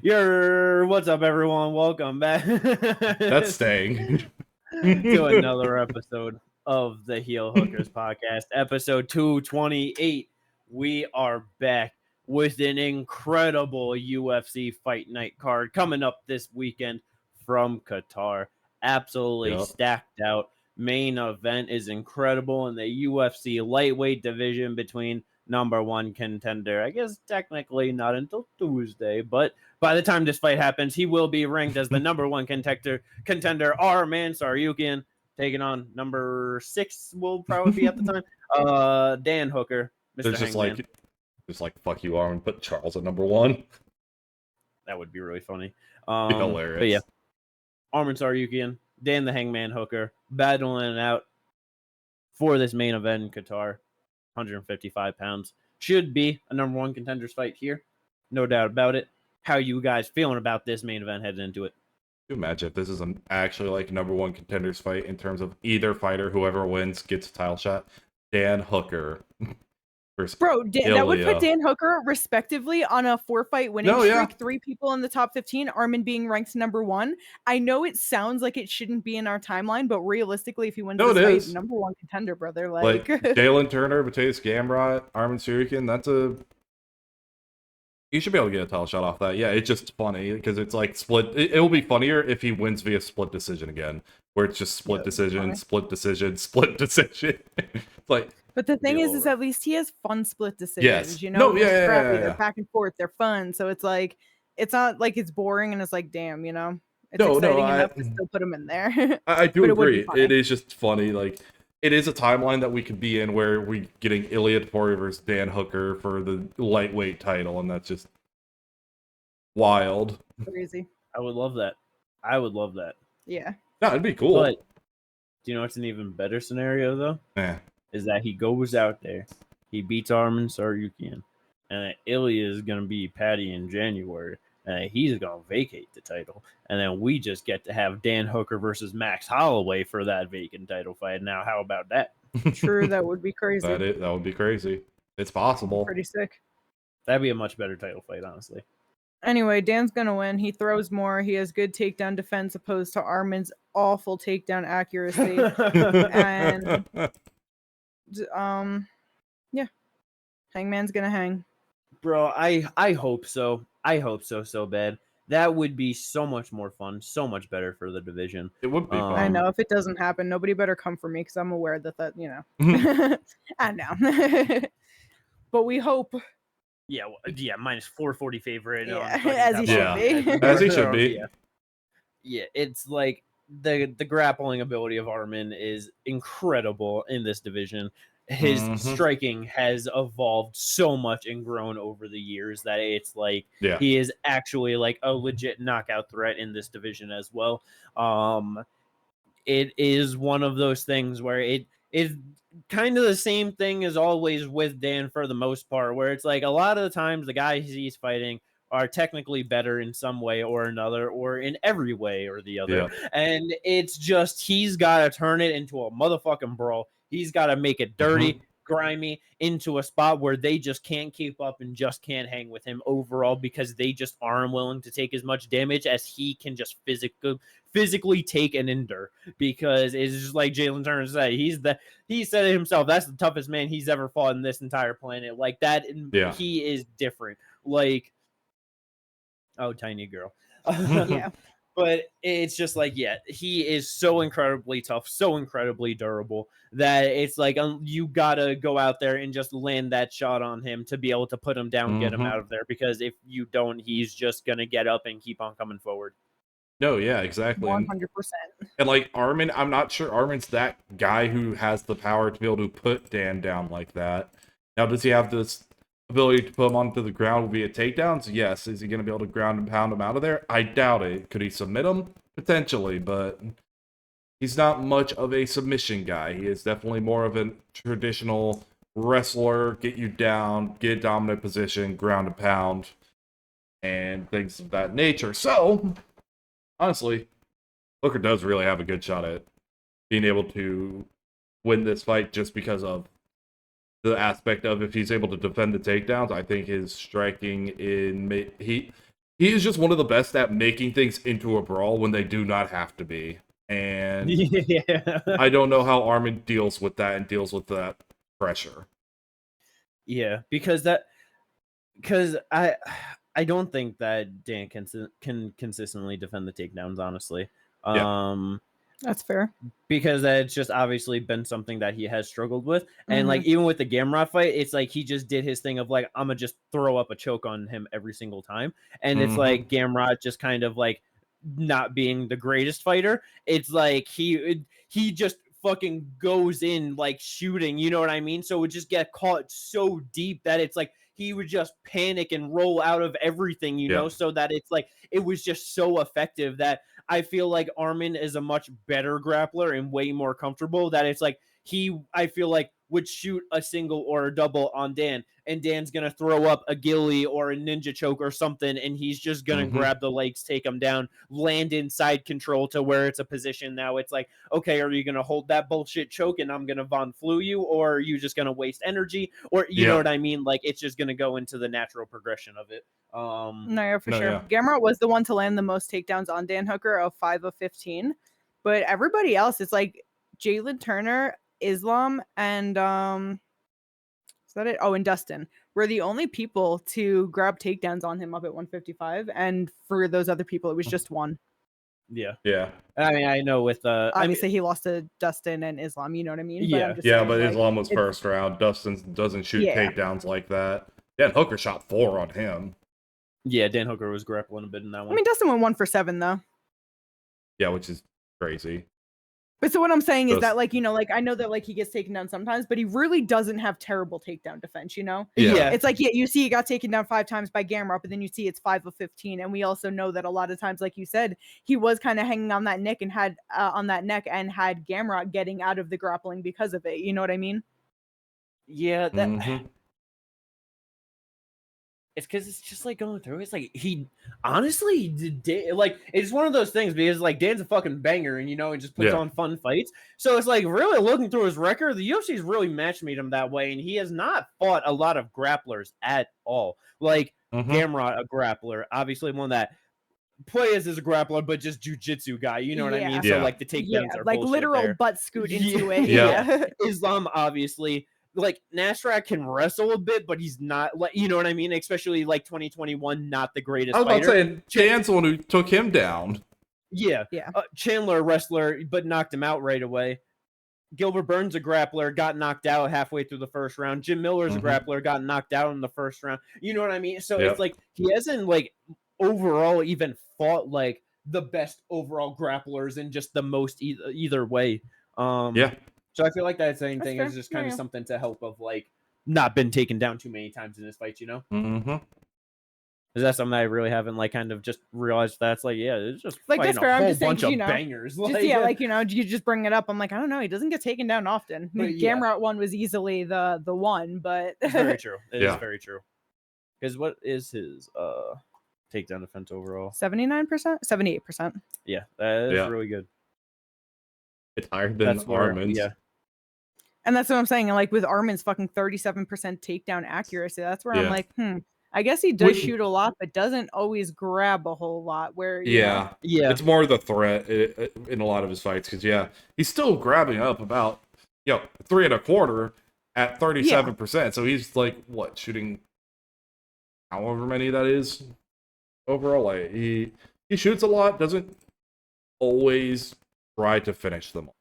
What's up, everyone? Welcome back That's staying. to another episode of the Heel Hookers podcast, episode 228. We are back with an incredible UFC Fight Night card coming up this weekend from Qatar. Absolutely Yep. stacked out. Main event is incredible in the UFC lightweight division between number one contender. I guess technically not until Tuesday, but by the time this fight happens, he will be ranked as the number one contender Arman Tsarukyan, taking on number 6 will probably be at the time. Dan Hooker, Mr. It's Hangman. just like fuck you, Arman. Put Charles at number 1. That would be really funny. Be hilarious. But yeah, Arman Tsarukyan, Dan the Hangman Hooker, battling it out for this main event in Qatar. 155 pounds. Should be a number one contenders fight here. No doubt about it. How you guys feeling about this main event heading into it? Can you imagine if this is actually like number one contenders fight in terms of either fighter, whoever wins gets a title shot? Dan Hooker versus Bro, that would put Dan Hooker respectively on a 4-fight winning streak. Yeah. 3 people in the top 15, Arman being ranked number 1. I know it sounds like it shouldn't be in our timeline, but realistically, if he wins this fight, number 1 contender, brother. Like Jalen Turner, Mateus Gamrot, Arman Tsarukyan, you should be able to get a title shot off that. Yeah, it's just funny because it's like split. It will be funnier if he wins via split decision again, where it's just split decision, split decision, split decision. It's like. But the thing is at least he has fun split decisions. Yes. You know, They're back and forth, they're fun. So it's like it's not like it's boring and it's like, damn, you know, it's exciting enough to still put him in there. I do agree. It is just funny, like. It is a timeline that we could be in where we're getting Ilia Topuria versus Dan Hooker for the lightweight title, and that's just wild. Crazy. I would love that. Yeah. No, it'd be cool. But do you know what's an even better scenario, though? Yeah. Is that he goes out there, he beats Arman Tsarukyan, and Ilia is going to be Patty in January, and he's going to vacate the title. And then we just get to have Dan Hooker versus Max Holloway for that vacant title fight. Now, how about that? True, that would be crazy. That would be crazy. It's possible. Pretty sick. That'd be a much better title fight, honestly. Anyway, Dan's going to win. He throws more. He has good takedown defense opposed to Arman's awful takedown accuracy. And, yeah. Hangman's going to hang. Bro, I hope so. I hope so bad. That would be so much more fun, so much better for the division. It would be fun. I know. If it doesn't happen, nobody better come for me because I'm aware that, you know. I know. But we hope. Yeah, minus 440 favorite. Yeah, as he should be. As he should be. Yeah, it's like the grappling ability of Arman is incredible in this division. His striking has evolved so much and grown over the years that it's like he is actually like a legit knockout threat in this division as well. It is one of those things where it is kind of the same thing as always with Dan for the most part, where it's like a lot of the times the guys he's fighting are technically better in some way or another, or in every way or the other. Yeah. And it's just he's got to turn it into a motherfucking brawl. He's got to make it dirty, grimy, into a spot where they just can't keep up and just can't hang with him overall because they just aren't willing to take as much damage as he can just physically take and endure. Because it's just like Jalen Turner said, he said it himself, that's the toughest man he's ever fought in this entire planet. Like that, he is different. Like, oh, tiny girl. Yeah. But it's just like, he is so incredibly tough, so incredibly durable that it's like you got to go out there and just land that shot on him to be able to put him down, get him out of there. Because if you don't, he's just going to get up and keep on coming forward. No, yeah, exactly. 100%. And like Arman, I'm not sure Arman's that guy who has the power to be able to put Dan down like that. Now, does he have this ability to put him onto the ground via takedowns? Yes. Is he going to be able to ground and pound him out of there? I doubt it. Could he submit him? Potentially, but he's not much of a submission guy. He is definitely more of a traditional wrestler, get you down, get a dominant position, ground and pound, and things of that nature. So, honestly, Hooker does really have a good shot at being able to win this fight just because of the aspect of if he's able to defend the takedowns. I think his striking he He is just one of the best at making things into a brawl when they do not have to be. And I don't know how Arman deals with that and deals with that pressure. Yeah, because I don't think that Dan can consistently defend the takedowns, honestly. That's fair. Because that's just obviously been something that he has struggled with. And like even with the Gamrot fight, it's like he just did his thing of like, I'm gonna just throw up a choke on him every single time. And it's like Gamrot just kind of like not being the greatest fighter. It's like he just fucking goes in like shooting, you know what I mean? So it would just get caught so deep that it's like he would just panic and roll out of everything, you know, so that it's like it was just so effective that I feel like Arman is a much better grappler and way more comfortable that it's like I feel like would shoot a single or a double on Dan, and Dan's gonna throw up a ghillie or a ninja choke or something, and he's just gonna grab the legs, take him down, land in side control to where it's a position. Now it's like, okay, are you gonna hold that bullshit choke and I'm gonna Von Flu you, or are you just gonna waste energy, or you know what I mean? Like it's just gonna go into the natural progression of it. No, for sure. Gamrot was the one to land the most takedowns on Dan Hooker of 5 of 15, but everybody else is like Jalen Turner, Islam, and is that it? Oh, and Dustin were the only people to grab takedowns on him up at 155, and for those other people, it was just one. Yeah. I mean, I know with obviously he lost to Dustin and Islam. You know what I mean? But Islam was first round. Dustin doesn't shoot takedowns like that. Dan Hooker shot 4 on him. Yeah, Dan Hooker was grappling a bit in that one. I mean, Dustin went 1 for 7 though. Yeah, which is crazy. But so what I'm saying is that, like, you know, like I know that like he gets taken down sometimes, but he really doesn't have terrible takedown defense, you know? Yeah. It's like, you see he got taken down 5 times by Gamrot, but then you see it's 5 of 15. And we also know that a lot of times, like you said, he was kind of hanging on that neck and had Gamrot getting out of the grappling because of it. You know what I mean? Yeah, that it's because it's just like going through. It's like he honestly did like it's one of those things because like Dan's a fucking banger and you know he just puts on fun fights. So it's like really looking through his record, the UFC's really match made him that way, and he has not fought a lot of grapplers at all. Like Gamrot, a grappler, obviously one that Perez is a grappler, but just jujitsu guy. You know what I mean? So like the takedowns are like literal there. butt scoot into it. Islam obviously. Like Nasrat can wrestle a bit, but he's not like you know what I mean. Especially like 2021, not the greatest. I was about to say Chan's the one who took him down. Yeah. Chandler, wrestler, but knocked him out right away. Gilbert Burns, a grappler, got knocked out halfway through the first round. Jim Miller's a grappler, got knocked out in the first round. You know what I mean? So it's like he hasn't like overall even fought like the best overall grapplers in just the most either way. So I feel like that same thing is just kind of something to help of like not been taken down too many times in his fights, you know? Is that something I really haven't like kind of just realized that's like, it's just like that's fair. I'm just saying, bunch of bangers. Just, like, you know, you just bring it up. I'm like, I don't know. He doesn't get taken down often. Gamrot one was easily the one, but it's very true. It is very true. Because what is his takedown defense overall? 79%? 78%. Yeah, that is really good. It's higher than Arman's. And that's what I'm saying. Like with Arman's fucking 37% takedown accuracy, that's where I'm like, I guess he does shoot a lot, but doesn't always grab a whole lot. Where it's more the threat in a lot of his fights because he's still grabbing up about 3 1/4 at 37%. So he's like what shooting however many that is overall. Like he shoots a lot, doesn't always try to finish them all.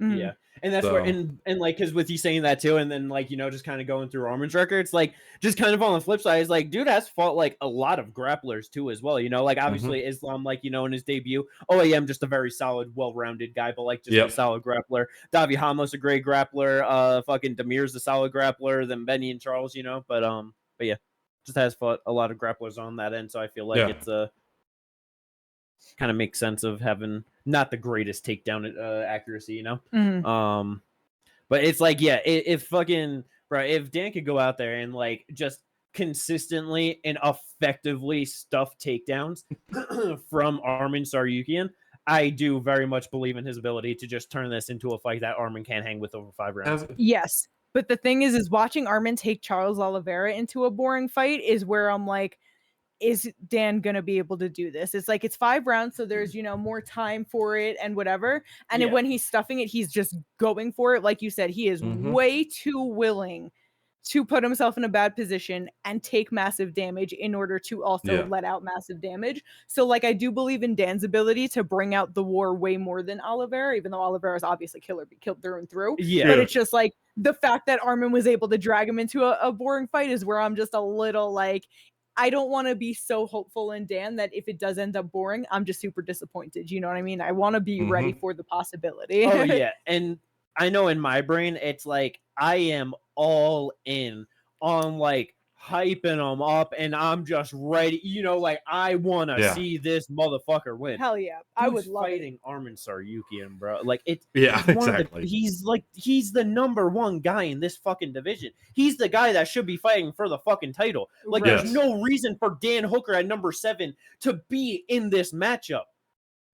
Yeah. And that's where, and like, because with you saying that too, and then like, you know, just kind of going through Arman's records, like, just kind of on the flip side, is like, dude has fought like a lot of grapplers too, as well. You know, like, obviously Islam, like, you know, in his debut, OAM, just a very solid, well rounded guy, but like, just a solid grappler. Davi Hamos, a great grappler. Fucking Demir's a solid grappler. Then Benny and Charles, you know, but yeah, just has fought a lot of grapplers on that end. So I feel like it's kind of makes sense of having not the greatest takedown accuracy, you know. But it's like, if fucking if Dan could go out there and like just consistently and effectively stuff takedowns from Arman Tsarukyan, I do very much believe in his ability to just turn this into a fight that Arman can't hang with over 5 rounds. Yes, but the thing is watching Arman take Charles Oliveira into a boring fight is where I'm like, is Dan gonna be able to do this? It's like it's 5 rounds, so there's more time for it and whatever. And then when he's stuffing it, he's just going for it. Like you said, he is way too willing to put himself in a bad position and take massive damage in order to also let out massive damage. So like I do believe in Dan's ability to bring out the war way more than Oliveira, even though Oliveira is obviously killed through and through. But it's just like the fact that Arman was able to drag him into a boring fight is where I'm just a little like, I don't want to be so hopeful in Dan that if it does end up boring, I'm just super disappointed. You know what I mean? I want to be ready for the possibility. Oh yeah. And I know in my brain, it's like, I am all in on like hyping them up and I'm just ready. Like I want to see this motherfucker win. Hell yeah. I would love fighting Arman Tsarukyan, bro. Like exactly. He's the number 1 guy in this fucking division. He's the guy that should be fighting for the fucking title. Like there's no reason for Dan Hooker at number 7 to be in this matchup.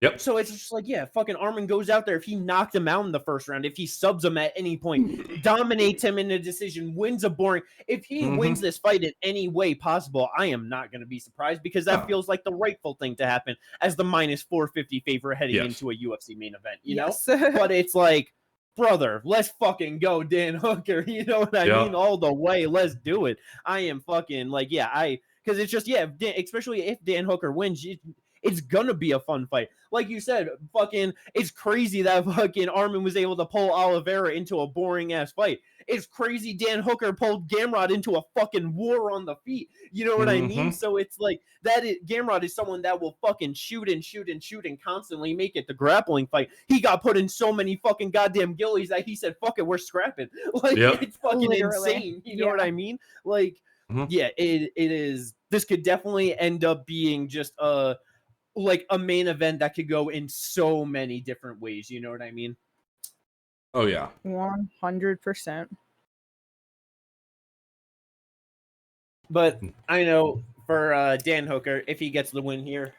Yep. So it's just like, fucking Arman goes out there. If he knocked him out in the first round, if he subs him at any point, dominates him in a decision, wins a boring, if he wins this fight in any way possible, I am not going to be surprised because that feels like the rightful thing to happen as the minus 450 favorite heading into a UFC main event, you know? But it's like, brother, let's fucking go, Dan Hooker. You know what I mean? All the way. Let's do it. I am fucking like, because it's just, especially if Dan Hooker wins, it's gonna be a fun fight. Like you said, fucking, it's crazy that fucking Arman was able to pull Oliveira into a boring ass fight. It's crazy Dan Hooker pulled Gamrot into a fucking war on the feet. You know what I mean? So it's like Gamrot is someone that will fucking shoot and constantly make it the grappling fight. He got put in so many fucking goddamn gillies that he said, "Fuck it, we're scrapping." Like it's fucking insane. You know what I mean? Like, it is. This could definitely end up being just like a main event that could go in so many different ways. You know what I mean? Oh yeah, 100%. But I know for Dan Hooker, if he gets the win here,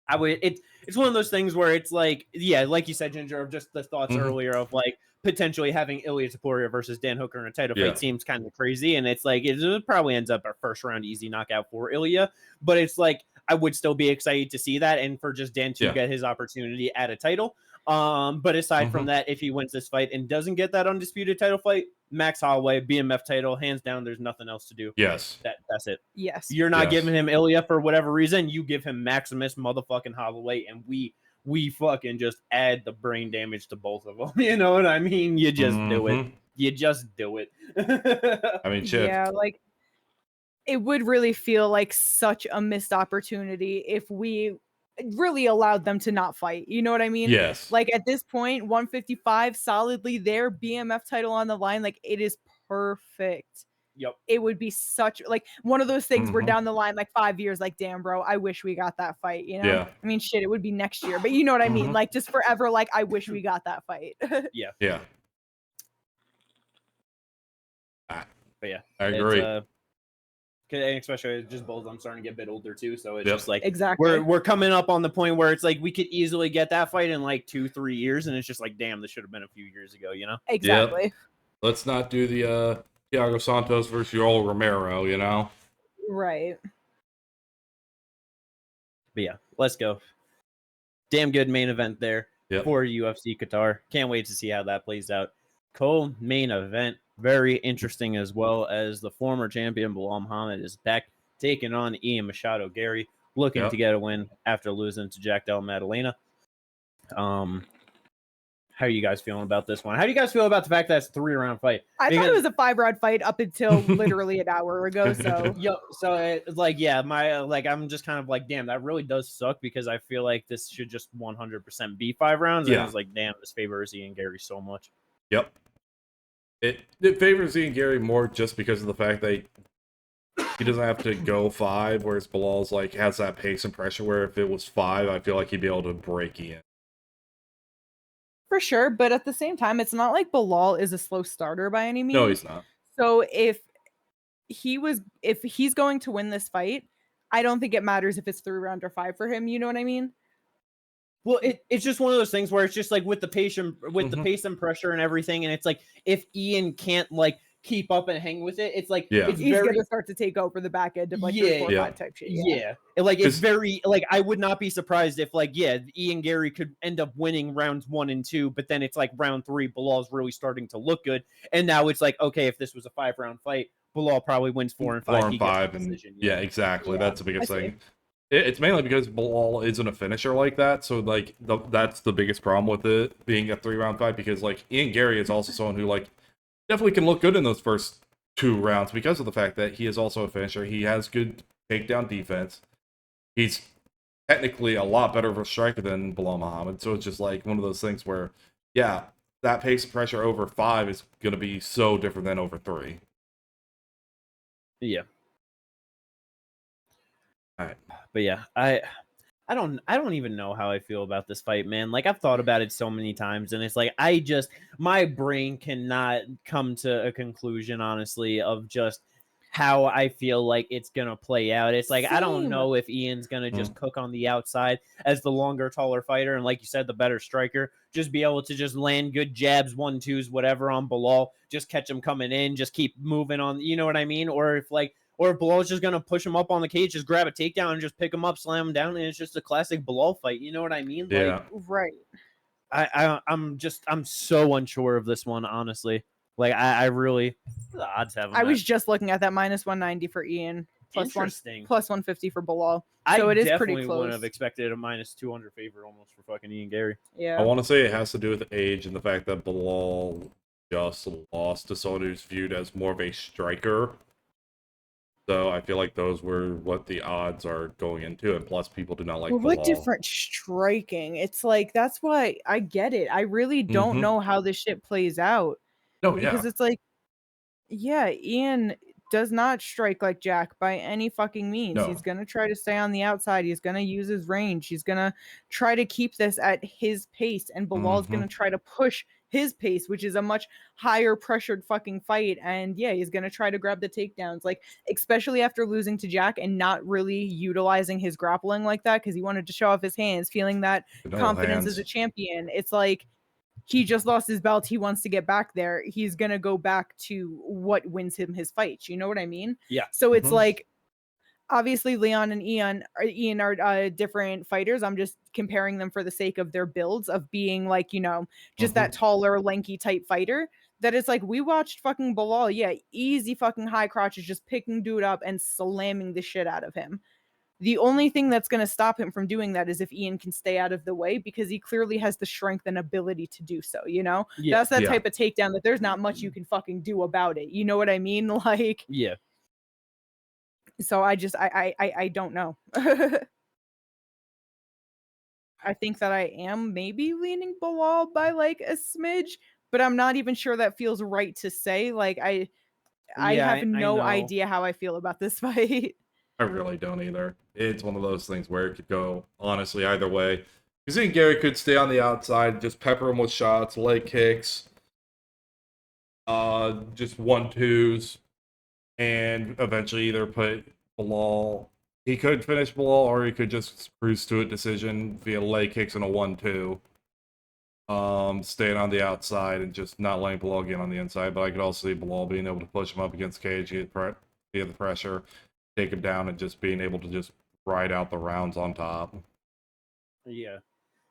I would. It's one of those things where it's like, like you said, Ginger, of just the thoughts earlier of like potentially having Ilia Topuria versus Dan Hooker in a title fight seems kind of crazy, and it's like it probably ends up a first round easy knockout for Ilia, but it's like I would still be excited to see that and for just Dan to get his opportunity at a title. But aside from that, if he wins this fight and doesn't get that undisputed title fight, Max Holloway, BMF title, hands down, there's nothing else to do. Yes. That's it. Yes. You're not giving him Ilia for whatever reason. You give him Maximus motherfucking Holloway, and we fucking just add the brain damage to both of them. You know what I mean? You just do it. You just do it. I mean, shit. Yeah, like it would really feel like such a missed opportunity if we really allowed them to not fight. You know what I mean? Yes. Like at this point, 155 solidly there, BMF title on the line. Like it is perfect. Yep. It would be such like one of those things where down the line, like 5 years, like, damn, bro, I wish we got that fight. You know? Yeah. I mean, shit, it would be next year, but you know what I mean? Like just forever. Like I wish we got that fight. Yeah. Yeah. But yeah, I agree. And especially just both of them starting to get a bit older too, so it's just like exactly we're coming up on the point where it's like we could easily get that fight in like 2-3 years, and it's just like, damn, this should have been a few years ago, you know? Exactly. Yep. Let's not do the Thiago Santos versus Yoel Romero, you know? Right. But yeah, let's go. Damn good main event there for UFC Qatar. Can't wait to see how that plays out. Co-main event. Very interesting, as well as the former champion Belal Muhammad is back taking on Ian Machado. Garry looking to get a win after losing to Jack Della Maddalena. How are you guys feeling about this one? How do you guys feel about the fact that it's a 3-round fight? I thought it was a 5-round fight up until literally an hour ago. So it's like, I'm just kind of like, damn, that really does suck because I feel like this should just 100% be 5 rounds. And I was like, damn, this favors Ian Garry so much. Yep. It favors Ian Garry more just because of the fact that he doesn't have to go 5, whereas Belal's like has that pace and pressure where if it was 5, I feel like he'd be able to break Ian. For sure, but at the same time, it's not like Belal is a slow starter by any means. No, he's not. So if he's going to win this fight, I don't think it matters if it's 3-round or 5 for him. You know what I mean? Well, it's just one of those things where it's just like with the pace and pressure and everything, and it's like if Ian can't like keep up and hang with it. It's like it's he's gonna start to take over the back end of like 3, 4, 5 type shit. Yeah. Like it's very like I would not be surprised if like Ian Garry could end up winning rounds 1 and 2, but then it's like round 3, Belal's really starting to look good, and now it's like okay, if this was a 5-round fight, Belal probably wins 4 and 5. 4 and 5, and exactly. That's the biggest thing. It's mainly because Belal isn't a finisher like that, so like that's the biggest problem with it being a 3-round fight, because like Ian Garry is also someone who like definitely can look good in those first 2 rounds because of the fact that he is also a finisher. He has good takedown defense. He's technically a lot better of a striker than Belal Muhammad, so it's just like one of those things where that pace of pressure over 5 is going to be so different than over 3. Yeah. All right. But yeah, I don't even know how I feel about this fight, man. Like I've thought about it so many times, and it's like my brain cannot come to a conclusion, honestly, of just how I feel like it's gonna play out. It's like I don't know if Ian's gonna just cook on the outside as the longer, taller fighter, and like you said, the better striker, just be able to just land good jabs, 1-2s, whatever on Belal, just catch him coming in, just keep moving on. You know what I mean? Or if Belal's just gonna push him up on the cage, just grab a takedown and just pick him up, slam him down, and it's just a classic Belal fight. You know what I mean? Yeah. Like, right. I'm so unsure of this one, honestly. Like I really, the odds have. I was just looking at that -190 for Ian, Interesting. plus 150 for Belal. So it is pretty close. Wouldn't have expected a -200 favor almost for fucking Ian Garry. Yeah. I want to say it has to do with age and the fact that Belal just lost to someone who's viewed as more of a striker. So I feel like those were what the odds are going into, and plus people do not like Belal. What different striking? It's like that's why I get it. I really don't know how this shit plays out. No, because it's like, Ian does not strike like Jack by any fucking means. No. He's gonna try to stay on the outside. He's gonna use his range. He's gonna try to keep this at his pace, and Belal's gonna try to push his pace, which is a much higher pressured fucking fight. And he's gonna try to grab the takedowns, like especially after losing to Jack and not really utilizing his grappling like that because he wanted to show off his hands, feeling that confidence as a champion. It's like he just lost his belt. He wants to get back there. He's going to go back to what wins him his fights. You know what I mean? Yeah. So it's like, obviously Leon and Ian are different fighters. I'm just comparing them for the sake of their builds of being like, just that taller, lanky type fighter. That is like, we watched fucking Belal. Easy fucking high crotches, just picking dude up and slamming the shit out of him. The only thing that's going to stop him from doing that is if Ian can stay out of the way, because he clearly has the strength and ability to do so, That's that type of takedown that there's not much you can fucking do about it. You know what I mean? Like, so I don't know. I think that I am maybe leaning Belal by like a smidge, but I'm not even sure that feels right to say. Like, I have no idea how I feel about this fight. I really don't either. It's one of those things where it could go, honestly, either way. Because Ian Garry could stay on the outside, just pepper him with shots, leg kicks, just 1-2s, and eventually either put Belal... He could finish Belal, or he could just cruise to a decision via leg kicks and a 1-2. Staying on the outside and just not letting Belal get on the inside. But I could also see Belal being able to push him up against the cage, via the pressure, take him down, and just being able to just ride out the rounds on top. Yeah.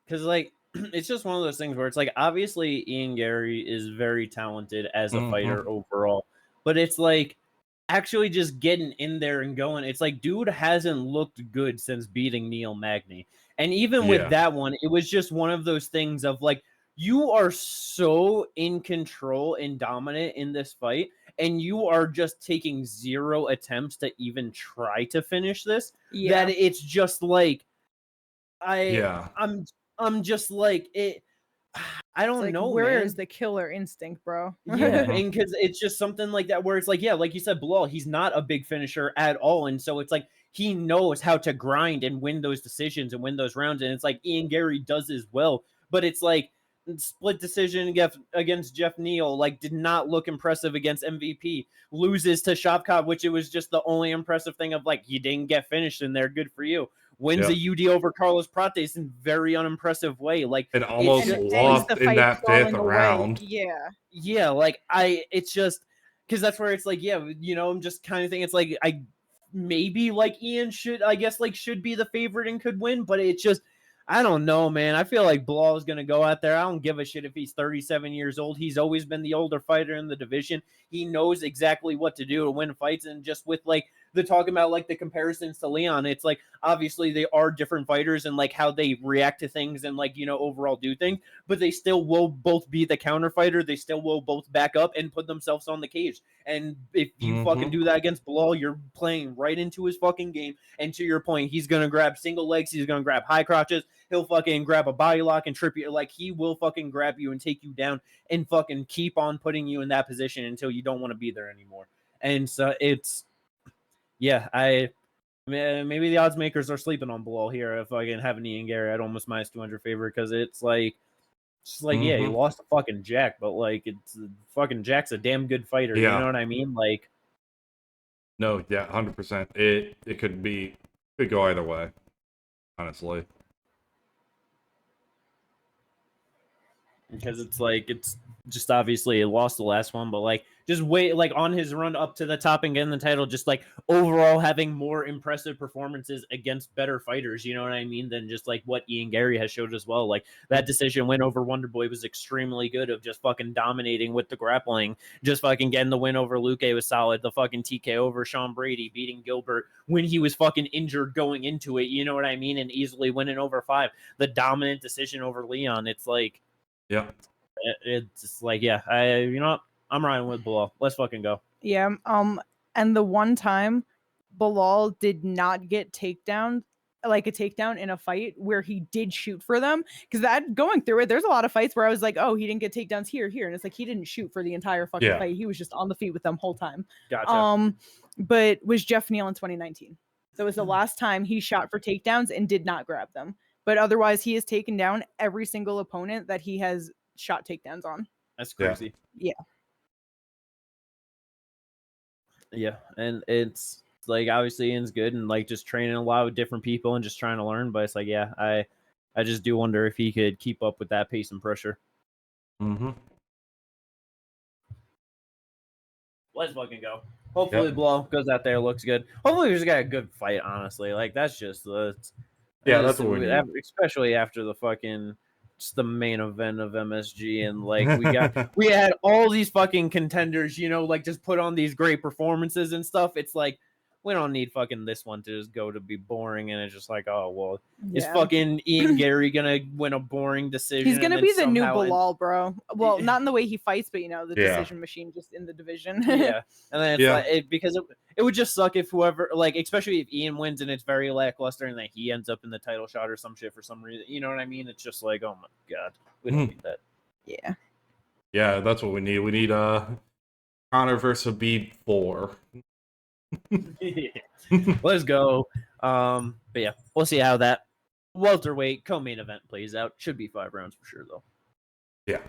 Because, like, it's just one of those things where it's like, obviously Ian Garry is very talented as a fighter overall. But it's like, actually just getting in there and going, it's like, dude hasn't looked good since beating Neil Magny. And even with that one, it was just one of those things of, like, you are so in control and dominant in this fight, and you are just taking 0 attempts to even try to finish this, that it's just like, I'm just like, I don't know, where is the killer instinct, bro? And because it's just something like that where it's like, like you said, Belal, he's not a big finisher at all, and so it's like he knows how to grind and win those decisions and win those rounds, and it's like Ian Garry does as well, but it's like split decision against Jeff Neal, like, did not look impressive against MVP, loses to Shavkat, which it was just the only impressive thing of, like, you didn't get finished in there, good for you. Wins a UD over Carlos Prates in very unimpressive way, like, and almost lost in that 5th round. Like, it's just, because that's where it's like, yeah, I'm just kind of thinking it's like maybe like Ian should be the favorite and could win, but it's just I don't know, man. I feel like Belal is going to go out there. I don't give a shit if he's 37 years old. He's always been the older fighter in the division. He knows exactly what to do to win fights. And just with like the talking about like the comparisons to Leon, it's like obviously they are different fighters and like how they react to things and like, overall do things, but they still will both be the counter fighter. They still will both back up and put themselves on the cage. And if you fucking do that against Belal, you're playing right into his fucking game. And to your point, he's going to grab single legs. He's going to grab high crotches. He'll fucking grab a body lock and trip you. Like, he will fucking grab you and take you down and fucking keep on putting you in that position until you don't want to be there anymore. And so it's, yeah, maybe the odds makers are sleeping on Belal here. If I can have an Ian Garry, I'd almost minus 200 favor because it's like, yeah, he lost to fucking Jack, but like, it's fucking Jack's a damn good fighter. Yeah. You know what I mean? Like, no, yeah, 100%. It could go either way, honestly. Because it's like, it's just obviously he lost the last one, but like just wait, like on his run up to the top and getting the title, just like overall having more impressive performances against better fighters, you know what I mean, than just like what Ian Garry has showed as well. Like that decision win over Wonderboy was extremely good, of just fucking dominating with the grappling, just fucking getting the win over Luque was solid. The fucking TK over Sean Brady, beating Gilbert when he was fucking injured going into it, you know what I mean, and easily winning over 5. The dominant decision over Leon, it's like, yeah, it's just like, yeah, I'm riding with Belal. Let's fucking go. Yeah. And the one time Belal did not get takedown, like a takedown in a fight where he did shoot for them, because that going through it, there's a lot of fights where I was like, oh, he didn't get takedowns here, and it's like he didn't shoot for the entire fucking fight. He was just on the feet with them whole time. Gotcha. But was Jeff Neal in 2019. That was the last time he shot for takedowns and did not grab them. But otherwise, he has taken down every single opponent that he has shot takedowns on. That's crazy. Yeah. Yeah, and it's like obviously Ian's good and like just training a lot with different people and just trying to learn. But it's like, yeah, I just do wonder if he could keep up with that pace and pressure. Let's fucking go. Hopefully, Belal goes out there, looks good. Hopefully, we just got a good fight. Honestly, like that's just the. Yeah, that's what we need. Especially after the fucking just the main event of MSG, and like we had all these fucking contenders, like just put on these great performances and stuff. It's like we don't need fucking this one to just go to be boring, and it's just like, oh well, is fucking Ian Garry gonna win a boring decision? He's gonna be the new Belal, bro. Well, not in the way he fights, but the decision machine just in the division. Yeah, and then it's like because it would just suck if whoever, like, especially if Ian wins and it's very lackluster and that he ends up in the title shot or some shit for some reason. You know what I mean? It's just like, oh my god, we don't need that. Yeah. Yeah, that's what we need. We need Conor versus Khabib 4. Let's go. But yeah, we'll see how that welterweight co-main event plays out. Should be 5 rounds for sure, though. Yeah.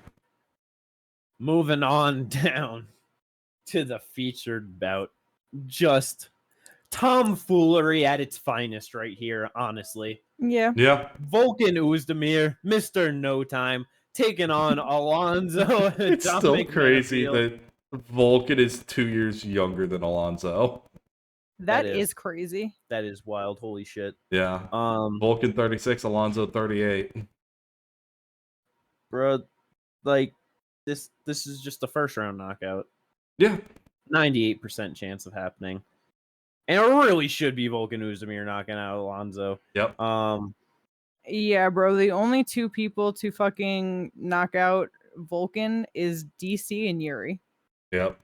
Moving on down to the featured bout. Just tomfoolery at its finest right here, honestly. Yeah. Yeah. Volkan Oezdemir, Mr. No Time, taking on Alonzo. It's still crazy that Volkan is 2 years younger than Alonzo. That is crazy. That is wild. Holy shit. Yeah. Volkan 36, Alonzo 38. Bro, like this is just the first round knockout. Yeah. 98% chance of happening. And it really should be Volkan Oezdemir knocking out Alonzo. Yep. Yeah, bro. The only 2 people to fucking knock out Volkan is DC and Yuri. Yep.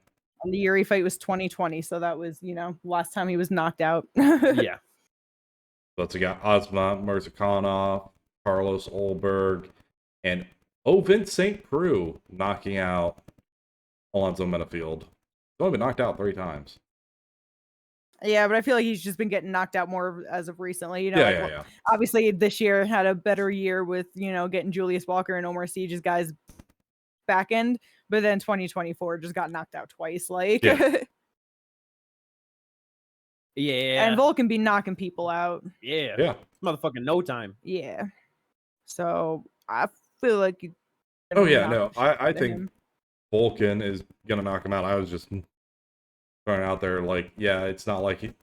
And the Yuri fight was 2020, so that was, last time he was knocked out. Yeah. So you got Osman Mirzakhanov, Carlos Olberg, and Ovince St. Preux knocking out Alonzo Menifield. He's only been knocked out 3 times. Yeah, but I feel like he's just been getting knocked out more as of recently. Yeah. Obviously, this year had a better year with, getting Julius Walker and Omar Siege's guys back end, but then 2024 just got knocked out twice. Like, yeah. And Volkan be knocking people out. Yeah. Motherfucking No Time. Yeah. So I feel like. I think Volkan is gonna knock him out. I was just throwing out there, like, yeah, it's not like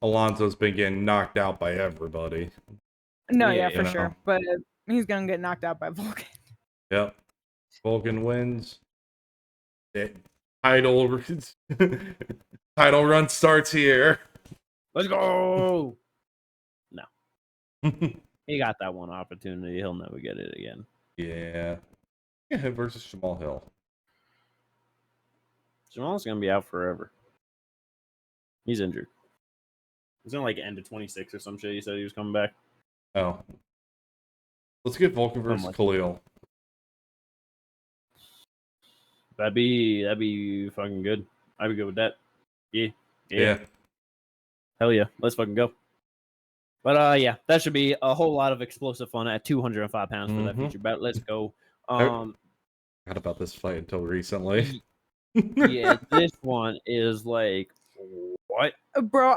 Alonzo's been getting knocked out by everybody. No, Yeah, yeah, for sure. know. But he's gonna get knocked out by Volkan. Yep. Volkan wins. Title title run starts here. Let's go. No. He got that one opportunity. He'll never get it again. Yeah. Yeah, versus Shamil Hill. Jamal's gonna be out forever. He's injured. He's gonna like end of 26 or some shit. He said he was coming back. Oh. Let's get Volkan versus Khalil. That'd be fucking good. I'd be good with that. Yeah. Hell yeah. Let's fucking go. But yeah, that should be a whole lot of explosive fun at 205 pounds for that feature bout. Let's go. Forgot about this fight until recently. Yeah, this one is like what? Bro,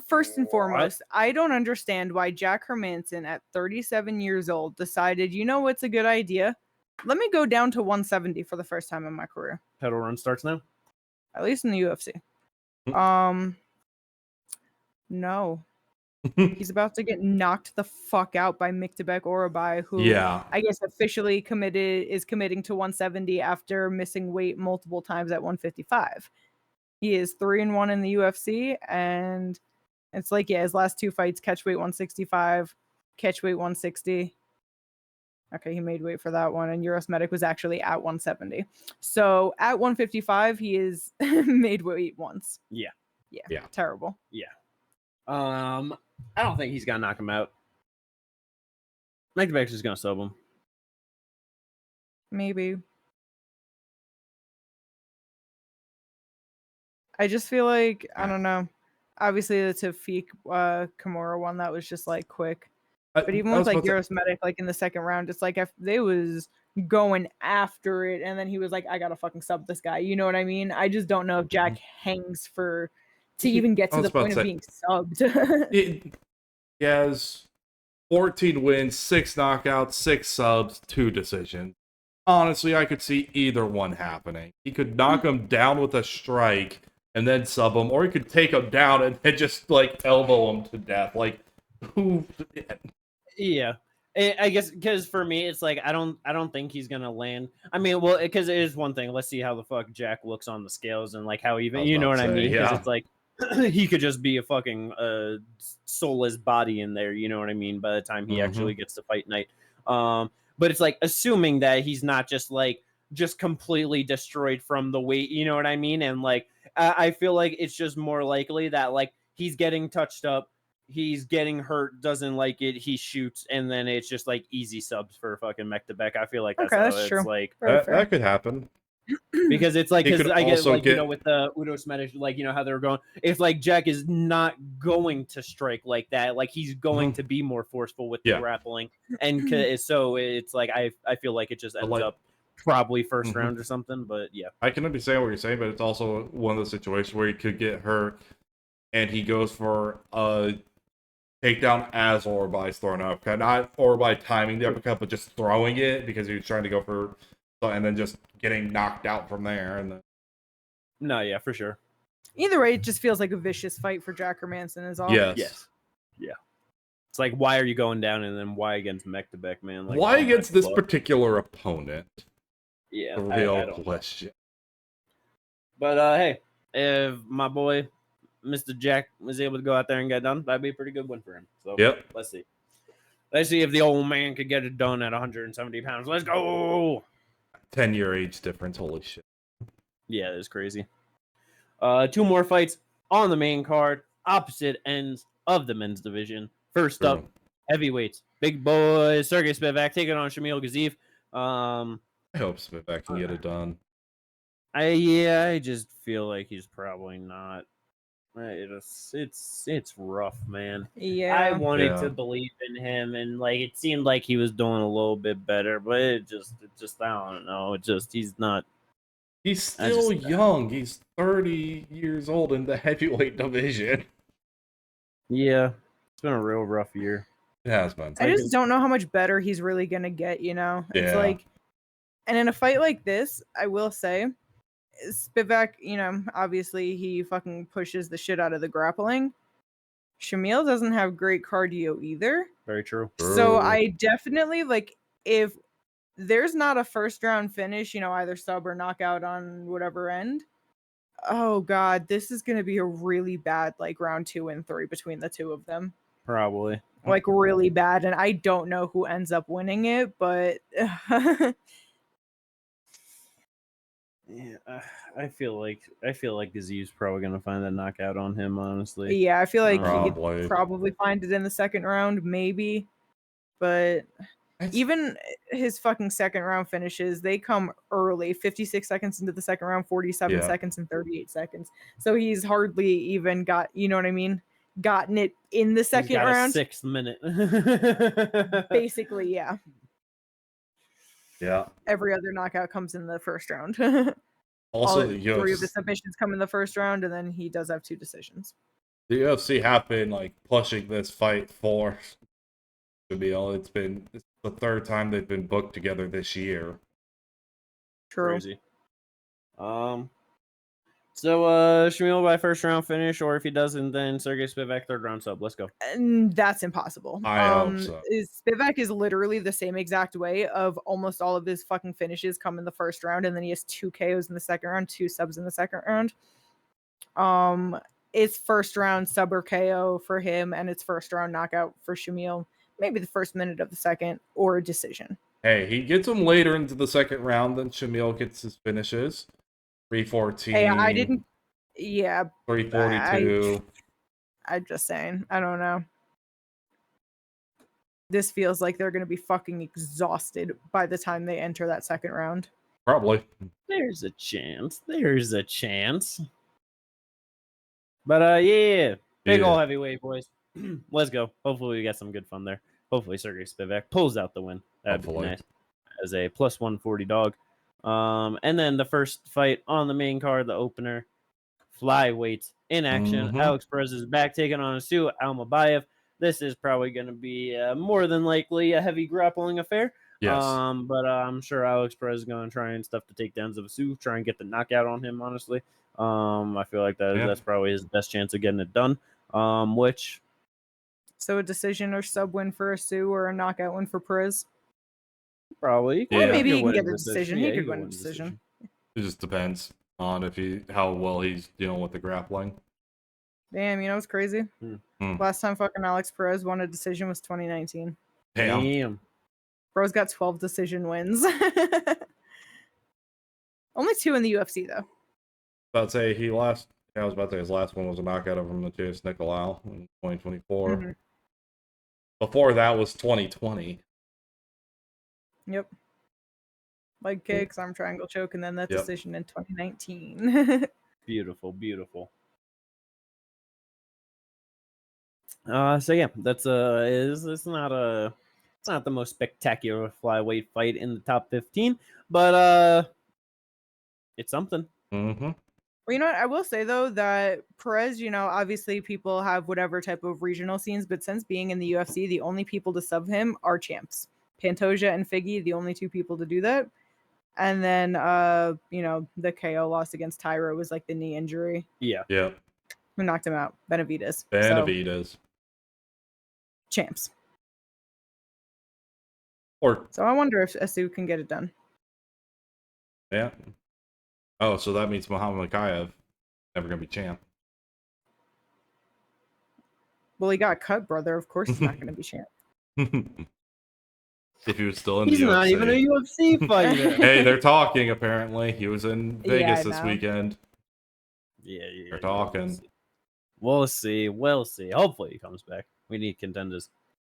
first and foremost, I don't understand why Jack Hermansson at 37 years old decided, you know what's a good idea? Let me go down to 170 for the first time in my career. Title run starts now? At least in the UFC. No. He's about to get knocked the fuck out by Myktybek Orolbai, who I guess officially is committing to 170 after missing weight multiple times at 155. He is 3-1 in the UFC, and it's like, yeah, his last two fights, catch weight 165, catch weight 160. Okay, he made weight for that one, and Euros Medic was actually at 170. So at 155, he is made weight once. Yeah. Terrible. Yeah. I don't think he's gonna knock him out. Myktybek's just gonna sub him. Maybe. I just feel like, I don't know. Obviously, the Tafik Kimura one, that was just like quick. But even with like Euros Medic, like in the second round, it's like if they was going after it, and then he was like, I gotta fucking sub this guy. You know what I mean? I just don't know if Jack hangs to even get to the point of being subbed. He has 14 wins, 6 knockouts, 6 subs, 2 decisions. Honestly, I could see either one happening. He could knock him down with a strike and then sub him, or he could take him down and then just like elbow him to death. Like, who? Yeah. I guess because for me, it's like I don't think he's gonna land. I mean, well, because it is one thing. Let's see how the fuck Jack looks on the scales and like how even you know what I mean. Because it's like he could just be a fucking soulless body in there. You know what I mean? By the time he actually gets to fight night. But it's like assuming that he's not just completely destroyed from the weight. You know what I mean? And like I feel like it's just more likely that like he's getting touched up. He's getting hurt, doesn't like it, he shoots, and then it's just like easy subs for fucking Myktybek. I feel like that's true. Like that could happen. Because it's like, because I guess like you know with the Udos Medic, like you know how they were going. If like Jack is not going to strike like that, like he's going to be more forceful with the grappling, and so it's like I feel like it just ends up probably first round or something. But yeah, I can understand what you're saying, but it's also one of the situations where he could get hurt, and he goes for a takedown as Orolbai's throwing an uppercut. Not Orolbai timing the uppercut, but just throwing it because he was trying to go for, and then just getting knocked out from there. And then... No, yeah, for sure. Either way, it just feels like a vicious fight for Jack Hermansson is all. Yes. Yeah. It's like, why are you going down, and then why against Myktybek, man? Like, why against this particular opponent? Yeah, the real question. But hey, if my boy Mr. Jack was able to go out there and get done, that'd be a pretty good win for him. So let's see. Let's see if the old man could get it done at 170 pounds. Let's go! 10-year age difference. Holy shit. Yeah, it's crazy. 2 more fights on the main card, opposite ends of the men's division. First up, heavyweights. Big boy Serghei Spivac taking on Shamil Gaziev. I hope Spivac can get it done. I just feel like he's probably not. It's rough, man. Yeah, I wanted to believe in him, and like it seemed like he was doing a little bit better, but it just I don't know. He's not. He's still young. He's 30 years old in the heavyweight division. Yeah, it's been a real rough year. It has been. I just don't know how much better he's really gonna get. You know, it's like, and in a fight like this, I will say, Spivac, obviously he fucking pushes the shit out of the grappling. Shamil doesn't have great cardio either. Very true. So I definitely if there's not a first round finish, either sub or knockout on whatever end. Oh God, this is gonna be a really bad round 2 and 3 between the two of them. Probably. Really bad, and I don't know who ends up winning it, but yeah, I feel like Gazeev's probably gonna find that knockout on him. Honestly, yeah, I feel like he Probably. could probably find it in the second round, maybe. But even his fucking second round finishes, they come early, 56 seconds into the second round, 47 seconds, and 38 seconds. So he's hardly even got, you know what I mean? Gotten it in the second round. 6th minute. Basically, yeah. Yeah. Every other knockout comes in the first round. Also, the UFC, 3 of the submissions come in the first round, and then he does have 2 decisions. The UFC have been pushing this fight for Shamil. It's the 3rd time they've been booked together this year. True. Crazy. So Shamil by first round finish, or if he doesn't, then Serghei Spivac 3rd round sub. Let's go. And that's impossible. I hope so. Spivac is literally the same exact way of almost all of his fucking finishes come in the first round, and then he has 2 KOs in the second round, 2 subs in the second round. It's first round sub or KO for him, and it's first round knockout for Shamil. Maybe the first minute of the second, or a decision. Hey, he gets him later into the second round than Shamil gets his finishes. 314. Hey, I didn't. Yeah. 342. I'm just saying. I don't know. This feels like they're going to be fucking exhausted by the time they enter that second round. Probably. There's a chance. But yeah. Big ol' heavyweight, boys. Let's go. Hopefully we get some good fun there. Hopefully Serghei Spivac pulls out the win. That'd be nice. As a plus 140 dog. And then the first fight on the main card, the opener, flyweights in action. Mhm. Alex Perez is back taking on Asu Almabayev. This is probably going to be more than likely a heavy grappling affair. Yes. But I'm sure Alex Perez is going to try and stuff the takedowns of Asu, try and get the knockout on him, honestly. I feel like that's probably his best chance of getting it done. So a decision or sub win for Asu, or a knockout win for Perez? Probably. Or maybe he can get a decision. He could win a decision. It just depends on how well he's dealing with the grappling. Damn, it's crazy. Last time fucking Alex Perez won a decision was 2019. Damn. Bro's got 12 decision wins. Only 2 in the UFC though. I was about to say his last one was a knockout over Matheus Nicolau in 2024. Mm-hmm. Before that was 2020. Yep. Leg kicks, arm triangle choke, and then that decision in 2019. Beautiful. So yeah, that's it's not the most spectacular flyweight fight in the top 15, but it's something. Mm-hmm. Well, you know what? I will say though that Perez, obviously people have whatever type of regional scenes, but since being in the UFC, the only people to sub him are champs. Pantoja and Figgy, the only 2 people to do that. And then the KO loss against Tyro was the knee injury. Yeah. Who knocked him out? Benavidez. So, champs. So I wonder if Asu can get it done. Yeah. Oh, so that means Muhammad Mokaev never gonna be champ. Well, he got cut, brother. Of course he's not gonna be champ. If he was still in He's the UFC. not even a UFC fighter. Hey, they're talking apparently. He was in Vegas this weekend. Yeah. They're talking. We'll see. Hopefully he comes back. We need contenders.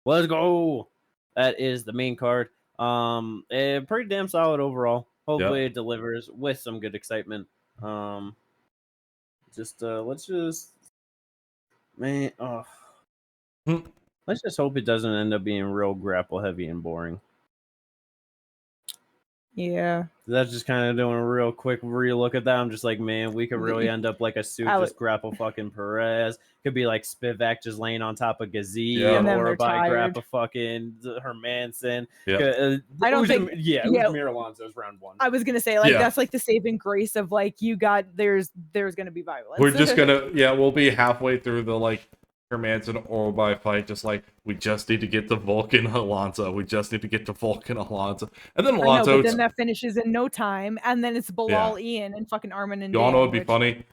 Let's go. That is the main card. Pretty damn solid overall. Hopefully it delivers with some good excitement. Let's just hope it doesn't end up being real grapple heavy and boring. Yeah. That's just kind of doing a real quick relook at that. I'm just like, man, we could really end up like a suit just grapple fucking Perez. Could be like Spivac just laying on top of Gaziev, or by grapple fucking Hermansson. Yeah. I don't think. Oezdemir Alonzo's round 1. I was gonna say that's like the saving grace of like you got there's gonna be violence. We're just gonna we'll be halfway through the like Hermansson Orolbai fight, just like we just need to get to Volkan Alonzo. We just need to get to Volkan Alonzo, and then Alonzo. But then that finishes in no time, and then it's Belal, Ian, and fucking Arman and. You all know it'd be funny.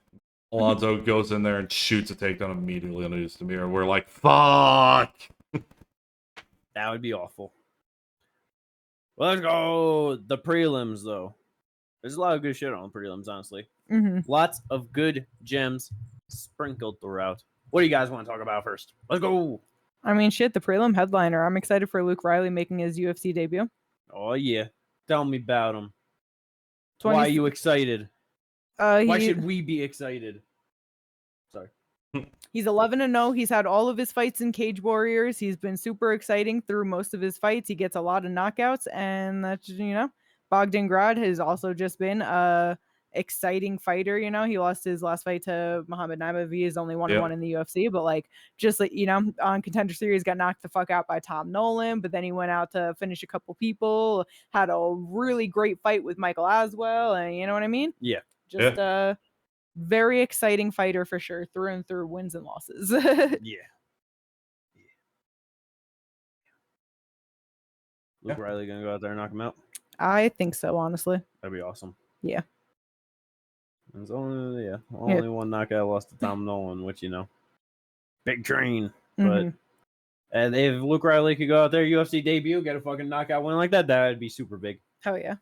Alonzo goes in there and shoots a takedown immediately on Oezdemir. We're like, fuck. That would be awful. Well, let's go the prelims though. There's a lot of good shit on the prelims, honestly. Lots of good gems sprinkled throughout. What do you guys want to talk about first? Let's go. I mean, shit, the prelim headliner. I'm excited for Luke Riley making his UFC debut. Oh, yeah. Tell me about him. Why are you excited? Why should we be excited? Sorry. He's 11-0. He's had all of his fights in Cage Warriors. He's been super exciting through most of his fights. He gets a lot of knockouts, and that's, Bogdan Grad has also just been exciting fighter. He lost his last fight to Muhammad Naimav. He is only 1-1 in the UFC, but on Contender Series got knocked the fuck out by Tom Nolan, but then he went out to finish a couple people, had a really great fight with Michael Aswell, and you know what I mean? Yeah. Just a very exciting fighter for sure, through and through, wins and losses. Luke Riley gonna go out there and knock him out? I think so, honestly. That'd be awesome. Yeah. It's only one knockout lost to Tom Nolan, which big train. But and if Luke Riley could go out there, UFC debut, get a fucking knockout win like that, that would be super big. Hell yeah.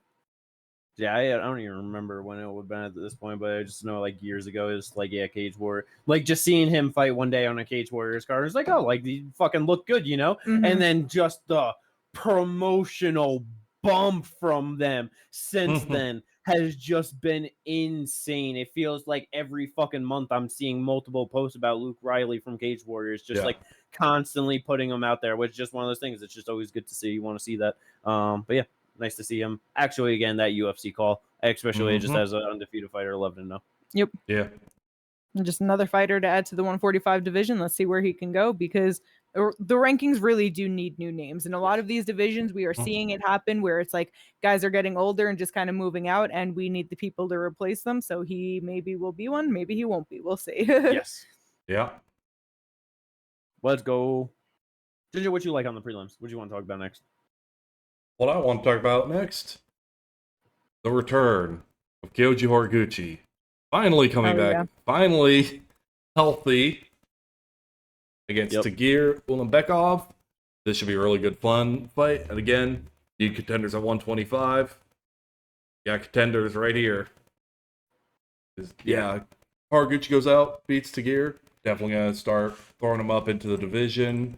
Yeah, I don't even remember when it would have been at this point, but I just know like years ago, it's like Cage Warrior, like just seeing him fight one day on a Cage Warriors card, it's like, oh, like he fucking looked good, and then just the promotional bump from them since then has just been insane. It feels like every fucking month I'm seeing multiple posts about Luke Riley from Cage Warriors, just like constantly putting him out there, which is just one of those things. It's just always good to see. You want to see that. But yeah, nice to see him actually again that UFC call, especially just as an undefeated fighter. 11-0. Yep. Yeah. And just another fighter to add to the 145 division. Let's see where he can go, because the rankings really do need new names. In a lot of these divisions, we are seeing it happen where it's like guys are getting older and just kind of moving out, and we need the people to replace them. So he maybe will be one, maybe he won't be. We'll see. Yes. Yeah. Let's go. Ginger, what you like on the prelims? What do you want to talk about next? What I want to talk about next, the return of Kyoji Horiguchi. Finally coming back. Finally healthy against Tagir Ulanbekov. This should be a really good fun fight. And again, need contenders at 125. Yeah, contenders right here. Horiguchi goes out, beats Tagir. Definitely going to start throwing him up into the division.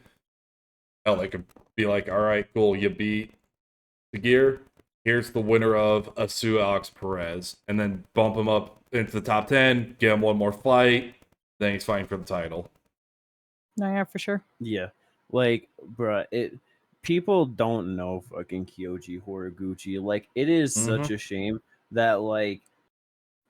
Hell, they could be like, all right, cool, you beat Tagir. Here's the winner of Asu Alex Perez. And then bump him up into the top 10, get him one more fight, then he's fighting for the title. No, yeah, for sure. Yeah. Like, bruh, people don't know fucking Kyoji Horiguchi. Like, it is such a shame that, like,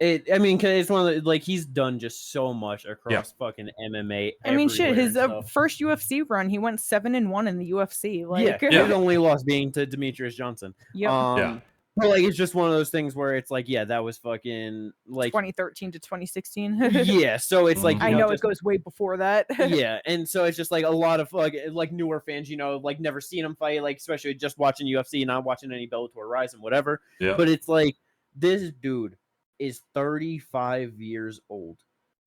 cause it's one of the, like, he's done just so much across fucking MMA. His first UFC run, he went 7-1 in the UFC. Like, his only loss being to Demetrius Johnson. Yep. But like, it's just one of those things where it's like, that was fucking like 2013 to 2016. So it's like, I know it goes way before that. And so it's just like a lot of like newer fans, like never seen him fight, like especially just watching UFC, not watching any Bellator Rise and whatever. Yeah. But it's like, this dude is 35 years old.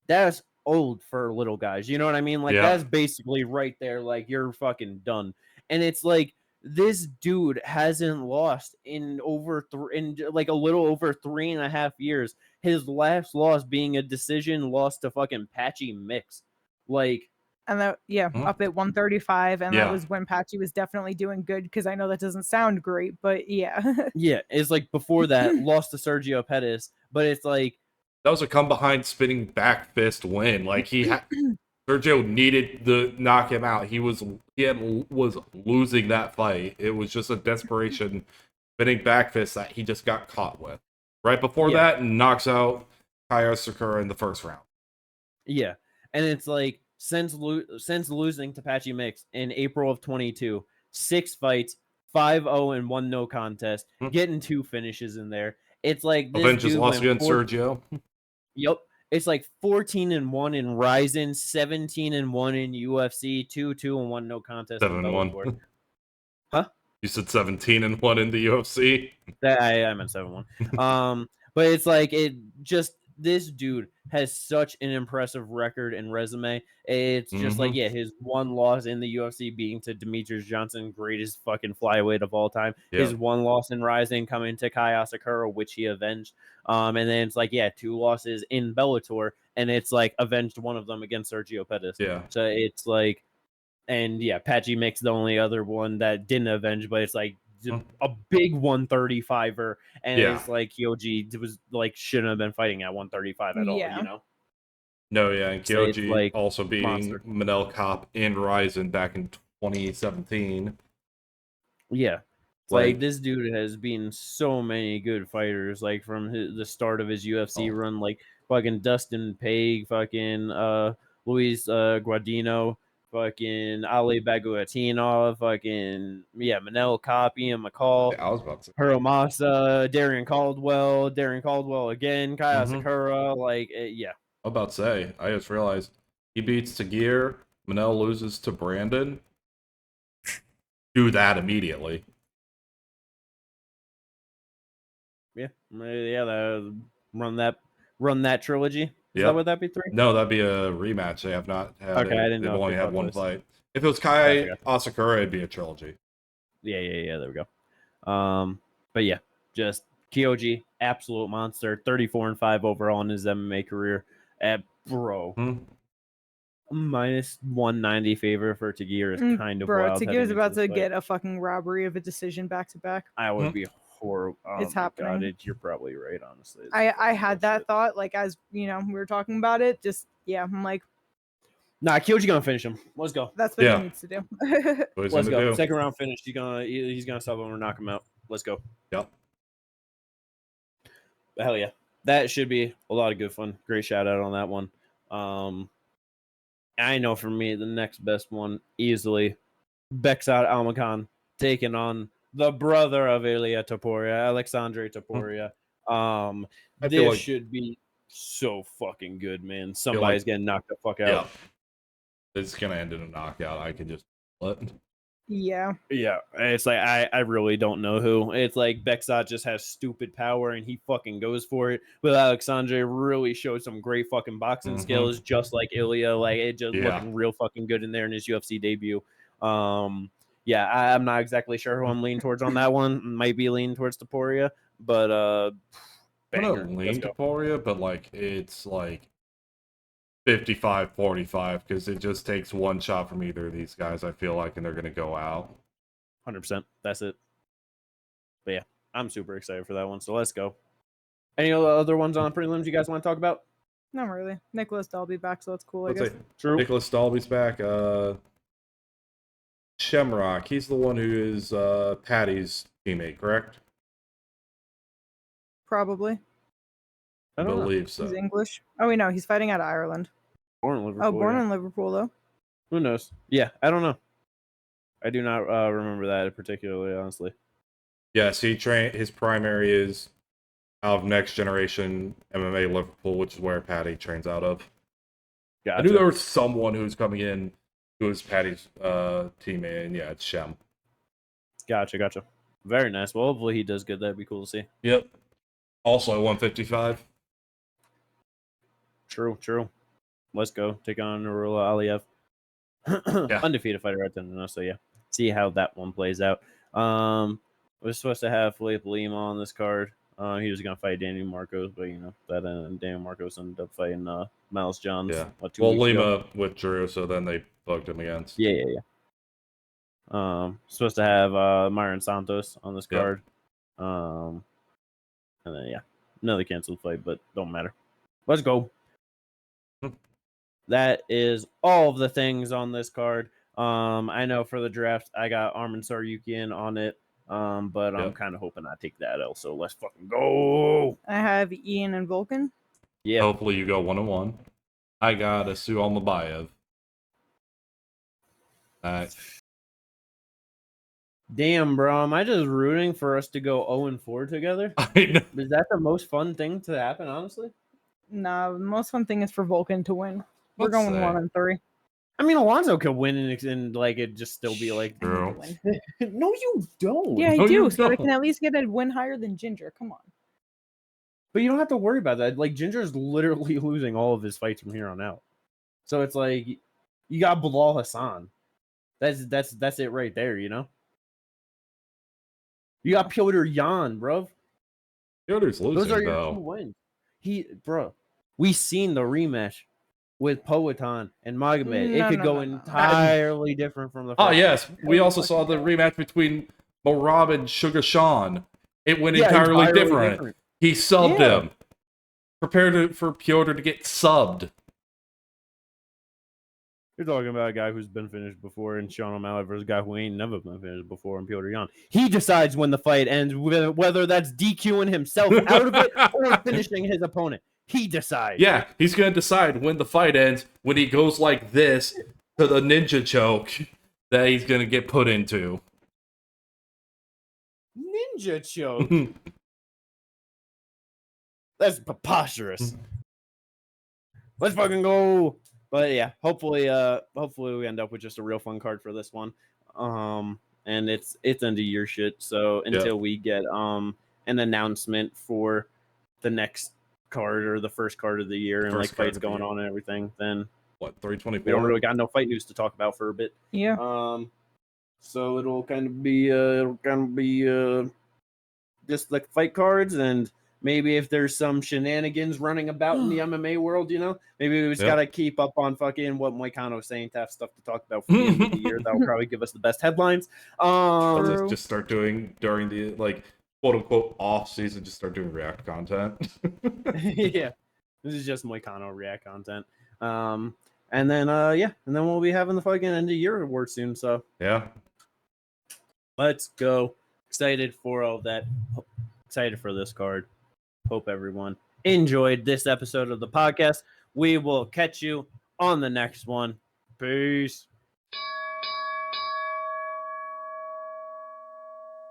That's old for little guys. You know what I mean? Like, that's basically right there. Like, you're fucking done. And it's like, this dude hasn't lost in a little over 3.5 years. His last loss being a decision loss to fucking Patchy Mix. Like, and that, up at 135, and that was when Patchy was definitely doing good, because I know that doesn't sound great, but it's like before that lost to Sergio Perez, but it's like that was a come behind spinning back fist win. Like, Sergio needed to knock him out. He was losing that fight. It was just a desperation spinning back fist that he just got caught with. Right before that, knocks out Kaya Sakura in the first round. Yeah, and it's like since losing to Patchy Mix in April of 22, 6 fights, 5-0 and 1 no contest, getting 2 finishes in there. It's like this Avengers dude lost against Sergio. Yep. It's like 14-1 in Ryzen, 17-1 in UFC, 2-2 and 1 no contest. 7-1. Huh? You said 17-1 in the UFC. I meant 7-1. But it's like this dude has such an impressive record and resume. It's just like, his one loss in the UFC being to Demetrius Johnson, greatest fucking flyweight of all time. Yeah. His one loss in Rising coming to Kaya Sakura, which he avenged. And then it's like, 2 losses in Bellator, and it's like avenged one of them against Sergio Pettis. Yeah. So it's like, and Patchy Mix the only other one that didn't avenge, but it's like a big 135er, and it's like Kyoji was like shouldn't have been fighting at 135 at all, you know? No, and Kyoji like also beating Manel Kopp and Ryzen back in 2017. Yeah. Like this dude has been so many good fighters, like from the start of his UFC run, like fucking Dustin Paige, fucking Luis Guadino, fucking Ali Baguatinov, fucking Manel Kopp, Ian McCall, I was about to say Hiromasa, Darren Caldwell again, Kaya Sakura, like I was about to say, I just realized he beats Tagir, Manel loses to Brandon. Do that immediately. Run that trilogy. Is that what that'd be 3? No, that'd be a rematch. They have not had. Okay, I didn't know. They've only had one fight. If it was Kai Asakura, it'd be a trilogy. Yeah. There we go. But just Kyoji, absolute monster. 34-5 overall in his MMA career. Minus 190 favor for Tagir is kind of wild. Tagir's about to get a fucking robbery of a decision back to back. I would be horrible. It's happening. You're probably right, honestly. I had that thought, like, as we were talking about it. Just I'm like, nah, Kyoji gonna finish him. Let's go. That's what he needs to do. Let's go. Second round finish. He's gonna sub him or knock him out. Let's go. Yep. But hell yeah, that should be a lot of good fun. Great shout out on that one. I know for me the next best one easily, Bekzat Almakhan taking on the brother of Ilia Topuria, Aleksandre Topuria. This should be so fucking good, man. Somebody's getting knocked the fuck out. Yeah. It's gonna end in a knockout. I can just Yeah. It's like I really don't know who. It's like Bekzat just has stupid power and he fucking goes for it. But Aleksandre really showed some great fucking boxing skills, just like Ilia. Like it just looking real fucking good in there in his UFC debut. I'm not exactly sure who I'm leaning towards on that one. Might be leaning towards Topuria, but I'm gonna lean Topuria, but like it's like 55-45 because it just takes one shot from either of these guys, I feel like, and they're going to go out. 100%. That's it. But yeah, I'm super excited for that one. So let's go. Any other ones on the prelims you guys want to talk about? Not really. Nicholas Dalby back, so that's cool, I guess. True. Nicholas Dalby's back. Shamrock, he's the one who is Patty's teammate, correct? Probably. I believe so. He's English. Oh, wait, no, he's fighting out of Ireland. Born in Liverpool. Born in Liverpool, though. Who knows? Yeah, I don't know. I do not remember that particularly, honestly. Yes, his primary is out of Next Generation MMA Liverpool, which is where Patty trains out of. Gotcha. I knew there was someone who was coming in who was Patty's teammate, and it's Shem. Gotcha. Very nice. Well, hopefully he does good. That'd be cool to see. Yep. Also at 155. True. Let's go. Take on Orolbai. Undefeated fighter right then. So see how that one plays out. We're supposed to have Felipe Lima on this card. He was gonna fight Daniel Marcos, but that Daniel Marcos ended up fighting Miles Johns. Yeah. Lima withdrew, so then they bugged him against. Yeah. Supposed to have Myron Santos on this card. And then another canceled fight, but don't matter. Let's go. That is all of the things on this card. I know for the draft, I got Arman Tsarukyan on it. But I'm kind of hoping I take that L. So let's fucking go. I have Ian and Volkan. Yeah. Hopefully you go 1-1. I got a Sue Almabayev. Damn, bro. Am I just rooting for us to go 0-4 together? I know. Is that the most fun thing to happen, honestly? Nah, the most fun thing is for Volkan to win. We're going 1-3. I mean, Alonzo could win and like it just still be like, True. No, you don't. Yeah, I No, do. you So I don't. can at least get a win higher than Ginger. Come on. But you don't have to worry about that. Like Ginger's literally losing all of his fights from here on out. So it's like you got Belal Hassan. That's it right there, you know? You got Piotr Yan, bro. Piotr's losing, Those are your though. 2 wins. Bro, we seen the rematch with Poatan and Magomed. It could go entirely different from the first. Oh, yes. We also saw the rematch between Marab and Sugar Sean. It went entirely different. He subbed him. Prepared for Piotr to get subbed. You're talking about a guy who's been finished before, and Sean O'Malley versus a guy who ain't never been finished before, and Piotr Yan. He decides when the fight ends, whether that's DQing himself out of it or finishing his opponent. He decides. Yeah, he's going to decide when the fight ends, when he goes like this to the ninja choke that he's going to get put into. Ninja choke? That's preposterous. Let's fucking go. But yeah, hopefully we end up with just a real fun card for this one. And it's end of year shit. So until we get an announcement for the next card or the first card of the year and like fights going on and everything, then what, 324? We don't really got no fight news to talk about for a bit. Yeah. So it'll kind of be just like fight cards, and maybe if there's some shenanigans running about in the MMA world, you know, maybe we just gotta keep up on fucking what Machado was saying to have stuff to talk about for the end of the year. That'll probably give us the best headlines. Just start doing during the like quote unquote off season. Just start doing React content. Yeah, this is just Machado React content. And then we'll be having the fucking end of year award soon. So yeah, let's go. Excited for all that. Excited for this card. Hope everyone enjoyed this episode of the podcast. We will catch you on the next one. Peace.